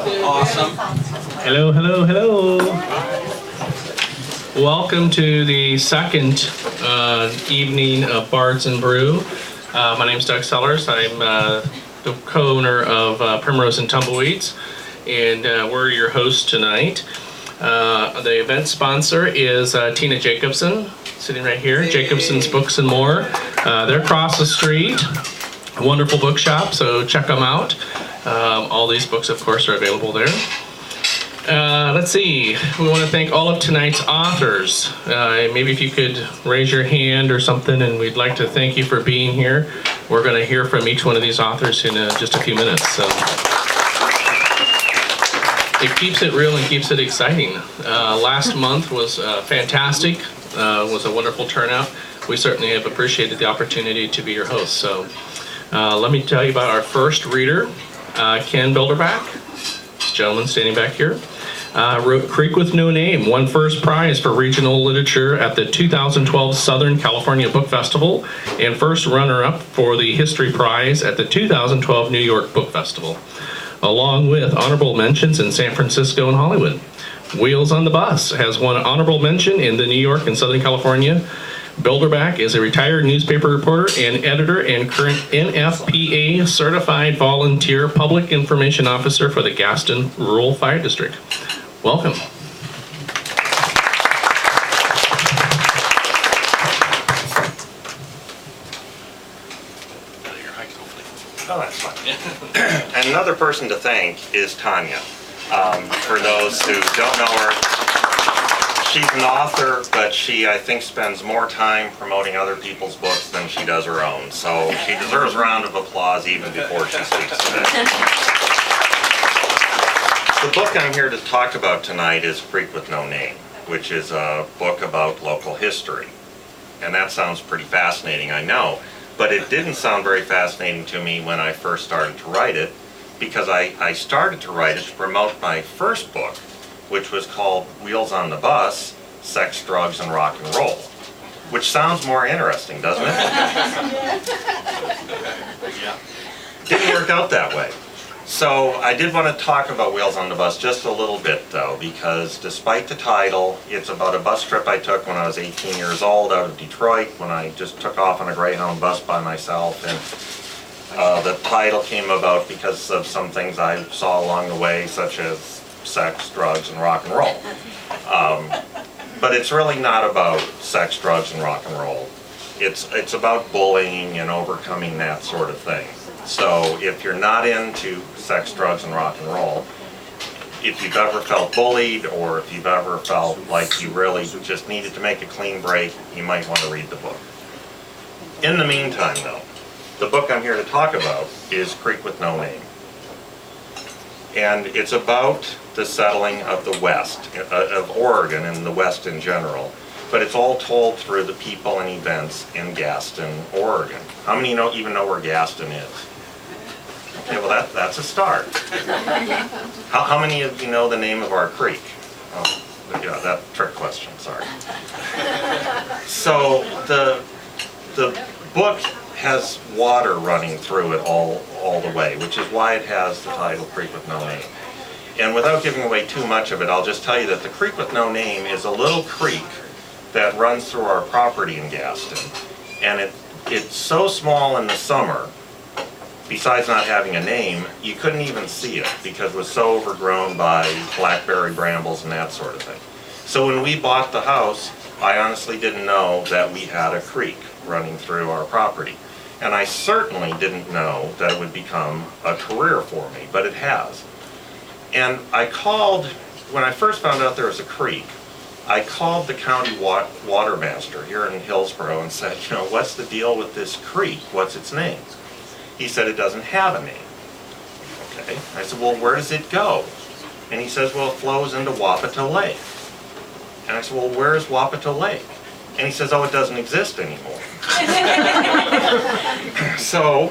Awesome. Hello, hello, hello. Welcome to the second evening of Bards and Brew. My name is Doug Sellers. I'm the co-owner of Primrose and Tumbleweeds, and we're your hosts tonight. The event sponsor is Tina Jacobson, sitting right here. Jacobson's Books and More. They're across the street. A wonderful bookshop, so check them out. All these books, of course, are available there. Let's see. We want to thank all of tonight's authors. Maybe if you could raise your hand or something, and we'd like to thank you for being here. We're going to hear from each one of these authors in just a few minutes. So it keeps it real and keeps it exciting. Last month was fantastic. Was a wonderful turnout. We certainly have appreciated the opportunity to be your host. So let me tell you about our first reader, Ken Bilderback. This gentleman standing back here. Wrote Creek with No Name, won first prize for regional literature at the 2012 Southern California Book Festival, and first runner-up for the History Prize at the 2012 New York Book Festival, along with honorable mentions in San Francisco and Hollywood. Wheels on the Bus has won an honorable mention in the New York and Southern California. Bilderback is a retired newspaper reporter and editor and current NFPA certified volunteer public information officer for the Gaston Rural Fire District. Welcome. Oh, that's fine. And another person to thank is Tanya. For those who don't know her, she's an author, but she, I think, spends more time promoting other people's books than she does her own. So she deserves a round of applause even before she speaks today. The book I'm here to talk about tonight is Creek with No Name, which is a book about local history. And that sounds pretty fascinating, I know. But it didn't sound very fascinating to me when I first started to write it, because I started to write it to promote my first book, which was called Wheels on the Bus, Sex, Drugs, and Rock and Roll, which sounds more interesting, doesn't it? Didn't work out that way. So I did want to talk about Wheels on the Bus just a little bit, though, because despite the title, it's about a bus trip I took when I was 18 years old out of Detroit, when I just took off on a Greyhound bus by myself. And the title came about because of some things I saw along the way, such as sex, drugs, and rock and roll. But it's really not about sex, drugs, and rock and roll. It's about bullying and overcoming that sort of thing. So if you're not into sex, drugs, and rock and roll, if you've ever felt bullied, or if you've ever felt like you really just needed to make a clean break, you might want to read the book. In the meantime, though, the book I'm here to talk about is Creek with No Name. And it's about the settling of the West, of Oregon and the West in general. But it's all told through the people and events in Gaston, Oregon. How many even know where Gaston is? Okay, well that's a start. How many of you know the name of our creek? Oh, yeah, that trick question, sorry. So the book has water running through it all the way, which is why it has the title Creek with No Name. And without giving away too much of it, I'll just tell you that the Creek with No Name is a little creek that runs through our property in Gaston. And it's so small in the summer, besides not having a name, you couldn't even see it because it was so overgrown by blackberry brambles and that sort of thing. So when we bought the house, I honestly didn't know that we had a creek running through our property. And I certainly didn't know that it would become a career for me, but it has. And I called, when I first found out there was a creek, I called the county watermaster here in Hillsboro and said, what's the deal with this creek? What's its name? He said it doesn't have a name. Okay. I said, well, where does it go? And he says, well, it flows into Wapata Lake. And I said, well, where's Wapata Lake? And he says, oh, it doesn't exist anymore. So,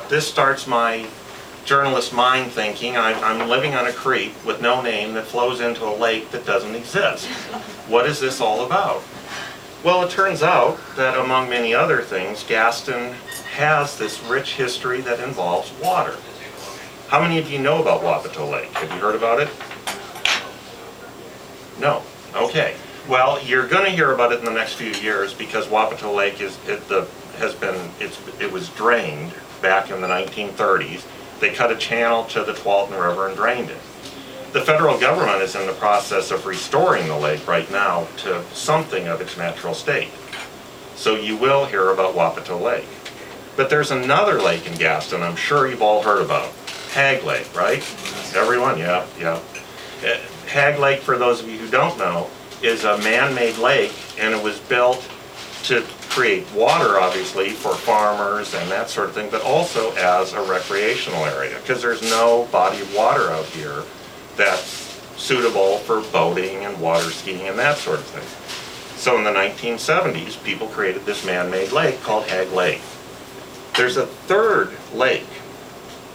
this starts my journalist mind thinking, I'm living on a creek with no name that flows into a lake that doesn't exist. What is this all about? Well, it turns out that among many other things, Gaston has this rich history that involves water. How many of you know about Wapato Lake? Have you heard about it? No. Okay. Well, you're going to hear about it in the next few years because Wapato Lake it was drained back in the 1930s. They cut a channel to the Tualatin River and drained it. The federal government is in the process of restoring the lake right now to something of its natural state. So you will hear about Wapato Lake. But there's another lake in Gaston I'm sure you've all heard about. Hag Lake, right? Everyone? Yeah. Hag Lake, for those of you who don't know, is a man-made lake, and it was built to create water, obviously, for farmers and that sort of thing, but also as a recreational area, because there's no body of water out here that's suitable for boating and water skiing and that sort of thing. So in the 1970s, people created this man-made lake called Hag Lake. There's a third lake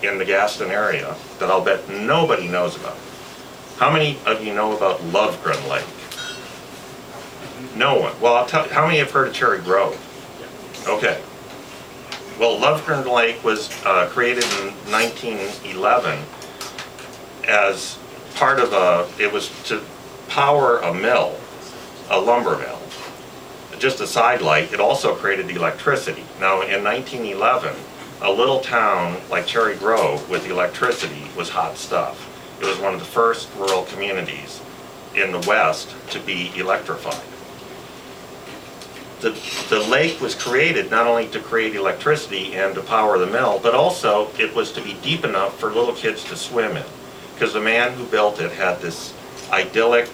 in the Gaston area that I'll bet nobody knows about. How many of you know about Lovegren Lake? No one. Well, I'll tell you, how many have heard of Cherry Grove? Okay. Well, Lovegren Lake was created in 1911 as part of it was to power a mill, a lumber mill. Just a side light, it also created electricity. Now, in 1911, a little town like Cherry Grove with electricity was hot stuff. It was one of the first rural communities in the West to be electrified. The lake was created not only to create electricity and to power the mill, but also it was to be deep enough for little kids to swim in. Because the man who built it had this idyllic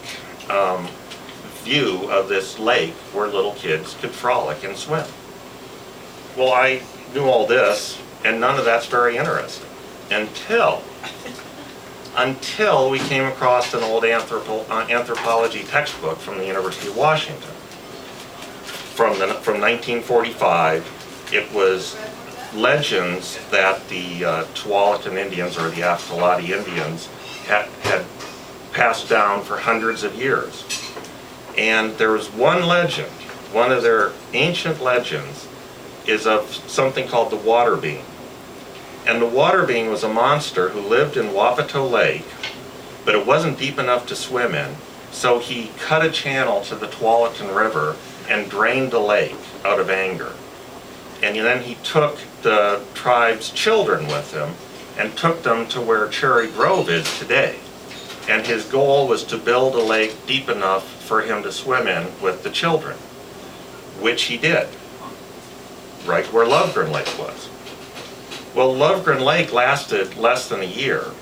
view of this lake where little kids could frolic and swim. Well, I knew all this, and none of that's very interesting until we came across an old anthropology textbook from the University of Washington. From 1945, it was legends that the Tualatin Indians or the Aftalati Indians had passed down for hundreds of years. And there was one legend, one of their ancient legends, is of something called the water being. And the water being was a monster who lived in Wapato Lake, but it wasn't deep enough to swim in, so he cut a channel to the Tualatin River and drained the lake out of anger. And then he took the tribe's children with him and took them to where Cherry Grove is today. And his goal was to build a lake deep enough for him to swim in with the children, which he did, right where Lovegren Lake was. Well, Lovegren Lake lasted less than a year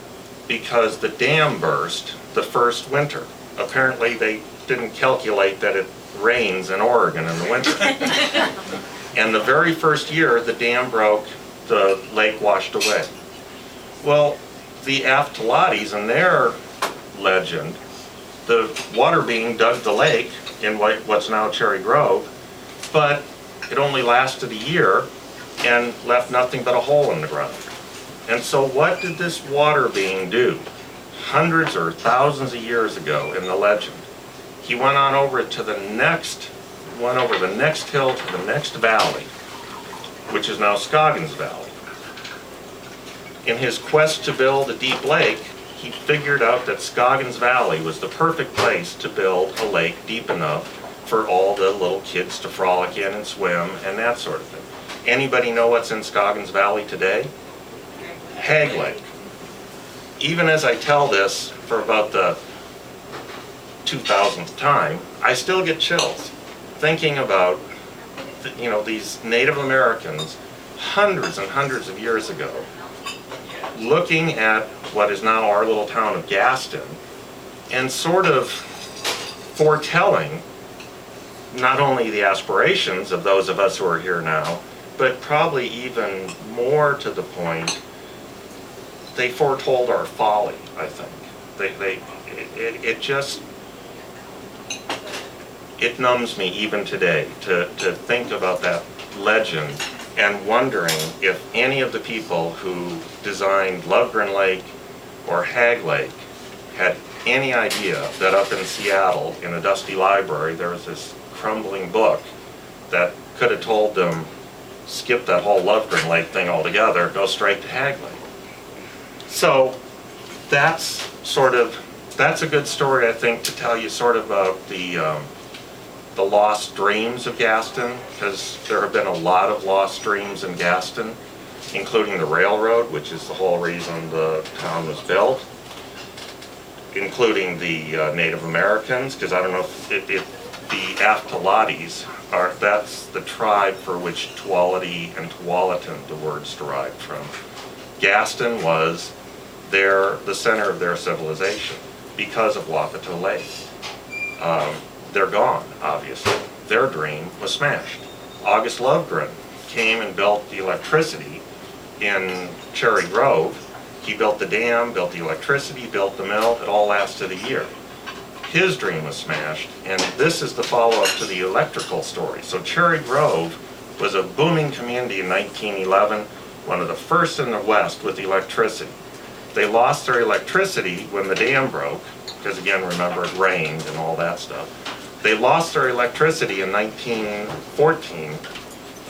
because the dam burst the first winter. Apparently they didn't calculate that it rains in Oregon in the winter. And the very first year the dam broke, the lake washed away. Well, the Aftalatis in their legend, the water being dug the lake in what's now Cherry Grove, but it only lasted a year and left nothing but a hole in the ground. And so what did this water being do hundreds or thousands of years ago in the legend? He went on over the next hill to the next valley, which is now Scoggins Valley. In his quest to build a deep lake, he figured out that Scoggins Valley was the perfect place to build a lake deep enough for all the little kids to frolic in and swim and that sort of thing. Anybody know what's in Scoggins Valley today? Hag Lake. Even as I tell this for about the 2000th time, I still get chills thinking about these Native Americans hundreds and hundreds of years ago looking at what is now our little town of Gaston and sort of foretelling not only the aspirations of those of us who are here now, but probably even more to the point, they foretold our folly, I think. It numbs me even today to think about that legend and wondering if any of the people who designed Lovegren Lake or Hag Lake had any idea that up in Seattle in a dusty library there was this crumbling book that could have told them skip that whole Lovegren Lake thing altogether, go straight to Hag Lake. So that's a good story, I think, to tell you sort of about the lost dreams of Gaston, because there have been a lot of lost dreams in Gaston, including the railroad, which is the whole reason the town was built, including the Native Americans, because I don't know if the Aftalates that's the tribe for which Tuolity and Tualatin, the words derived from. Gaston was the center of their civilization because of Wapato Lake. They're gone, obviously. Their dream was smashed. August Lovegren came and built the electricity in Cherry Grove. He built the dam, built the electricity, built the mill. It all lasted a year. His dream was smashed, and this is the follow-up to the electrical story. So Cherry Grove was a booming community in 1911, one of the first in the West with electricity. They lost their electricity when the dam broke, because again, remember, it rained and all that stuff. They lost their electricity in 1914,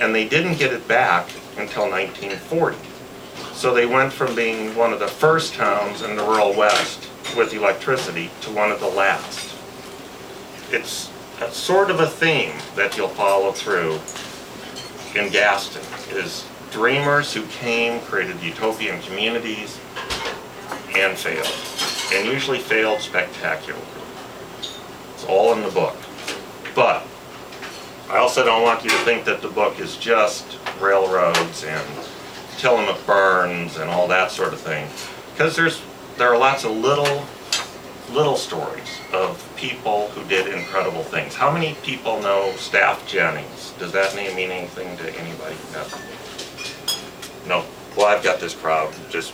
and they didn't get it back until 1940. So they went from being one of the first towns in the rural West with electricity to one of the last. It's a sort of a theme that you'll follow through in Gaston, is dreamers who came, created utopian communities, and failed. And usually failed spectacularly. It's all in the book. But I also don't want you to think that the book is just railroads and Tillamook burns and all that sort of thing. Because there are lots of little stories of people who did incredible things. How many people know Staff Jennings? Does that name mean anything to anybody? No. Well, I've got this crowd just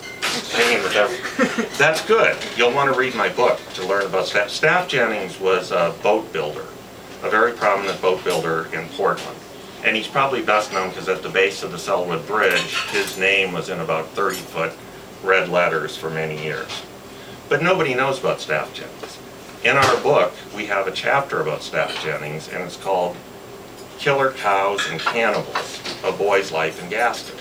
hanging with everything. That's good. You'll want to read my book to learn about Staff. Staff Jennings was a boat builder, a very prominent boat builder in Portland. And he's probably best known because at the base of the Selwood Bridge, his name was in about 30-foot red letters for many years. But nobody knows about Staff Jennings. In our book, we have a chapter about Staff Jennings, and it's called Killer Cows and Cannibals, A Boy's Life in Gaston.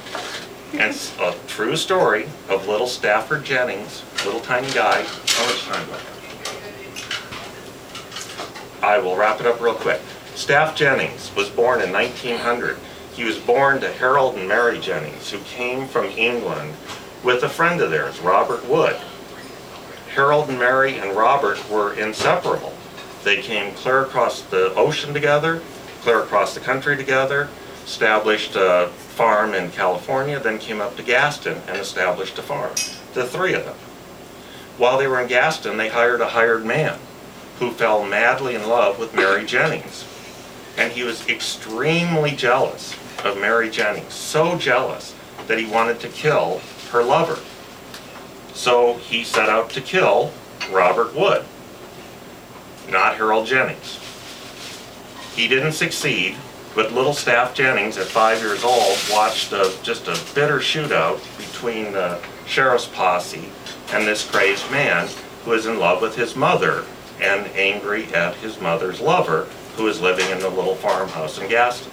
And it's a true story of little Stafford Jennings, little tiny guy. How much time do I have? I will wrap it up real quick. Staff Jennings was born in 1900. He was born to Harold and Mary Jennings, who came from England with a friend of theirs, Robert Wood. Harold and Mary and Robert were inseparable. They came clear across the ocean together, clear across the country together, established a farm in California, then came up to Gaston and established a farm, the three of them. While they were in Gaston, they hired a hired man who fell madly in love with Mary Jennings. And he was extremely jealous of Mary Jennings, so jealous that he wanted to kill her lover. So he set out to kill Robert Wood, not Harold Jennings. He didn't succeed, but little Staff Jennings at 5 years old watched just a bitter shootout between the sheriff's posse and this crazed man who was in love with his mother and angry at his mother's lover, who is living in the little farmhouse in Gaston.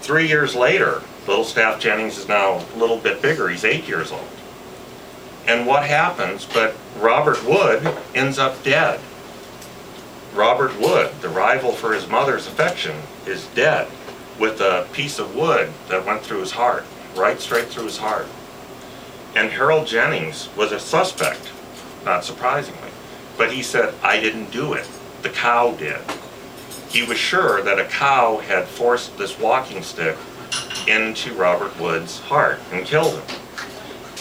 3 years later, little Staff Jennings is now a little bit bigger. He's 8 years old. And what happens? But Robert Wood ends up dead. Robert Wood, the rival for his mother's affection, is dead with a piece of wood that went through his heart, right straight through his heart. And Harold Jennings was a suspect, not surprisingly. But he said, I didn't do it. The cow did. He was sure that a cow had forced this walking stick into Robert Wood's heart and killed him.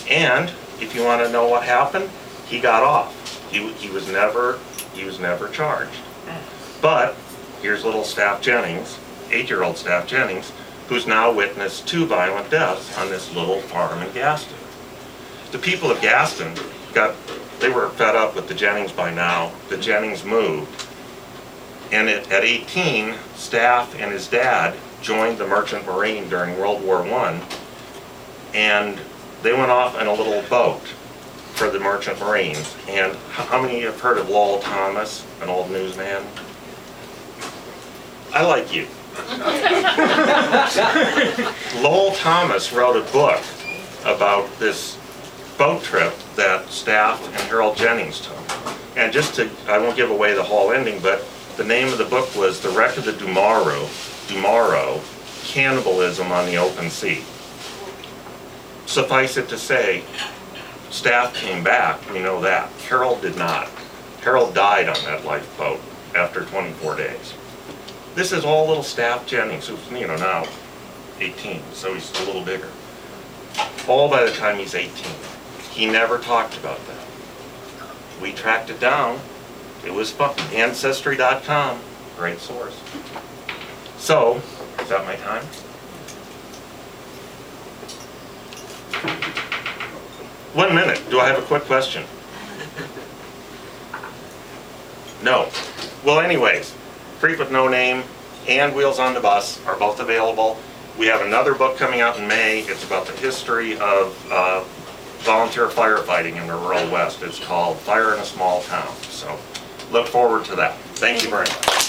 And if you want to know what happened, he got off. He was never charged. But here's little Staff Jennings, 8-year-old Staff Jennings, who's now witnessed 2 violent deaths on this little farm in Gaston. The people of Gaston they were fed up with the Jennings by now. The Jennings moved. And at 18, Staff and his dad joined the Merchant Marine during World War I. And they went off in a little boat for the Merchant Marines. And how many of you have heard of Lowell Thomas, an old newsman? I like you. Lowell Thomas wrote a book about this boat trip that Staff and Harold Jennings took. And just to, I won't give away the whole ending, but the name of the book was The Wreck of the Dumaro, Cannibalism on the Open Sea. Suffice it to say, Staff came back, we know that. Harold did not. Harold died on that lifeboat after 24 days. This is all little Staff Jennings, who's, now 18, so he's a little bigger. All by the time he's 18. He never talked about that. We tracked it down. It was fun. Ancestry.com, great source. So, is that my time? One minute. Do I have a quick question? No. Well, anyways, Freak with No Name and Wheels on the Bus are both available. We have another book coming out in May. It's about the history of volunteer firefighting in the rural West. It's called Fire in a Small Town. So look forward to that. Thank you very much.